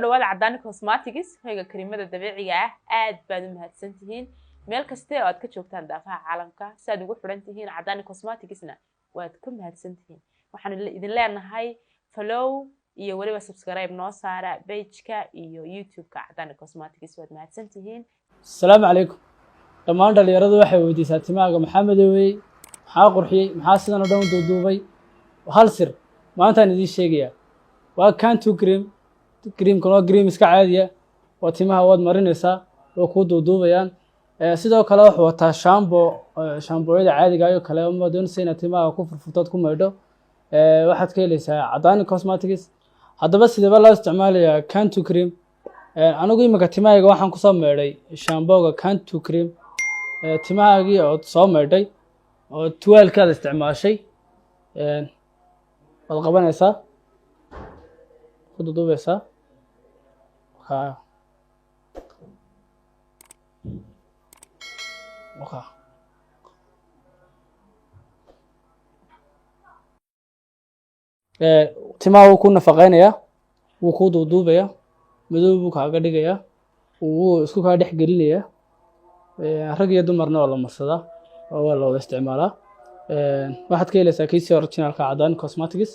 dhawaada Cadani Cosmetics hoyga kareemada dabiiciga ah aad baad u mahadsantihiin meel kasta oo aad ka joogtaan daafaha caalamka si aad ugu xiran tihiin Cadani Cosmeticsna waad ku mahadsantihiin waxaan idin leenahay follow iyo waliba subscribe noo saara page-ka iyo YouTube-ka Cadani Cosmetics waad mahadsantihiin السلام عليكم dhammaan dhalinyaradu waxay weydiisay timaaga maxamed weey maxaa qurxiyay maxaa sidan oo dhan u duubay hal sir maanta aan idin sheegayaa waa Cantu cream kana cream iska caadiya waa timaha wad marinaysaa oo ku duubayaan sidoo kale wax wataa shampoo-yada caadiga ah oo kale oo doonaysa timaha ku furfurtad ku meedho waxaad ka helaysaa Cadani Cosmetics haddaba sidaba loo isticmaalayaa Cantu cream anigu imika timahayga waxaan ku soo meedhay shampoo-ga Cantu cream timahaagii oo soo meedhay oo tuwaalkaada isticmaashay wad qabanaysaa ku duubaysaa timaha wuu ku nafaqeynayaa wuu ku duubayaa madow buu kaaga dhigayaa wuu isku kaa dhex gelinayaa rag iyo dumarna oo la marsadaa oo waa la wada isticmaalaa waxaad ka helaysaa kiisi originalka Cadani Cosmetics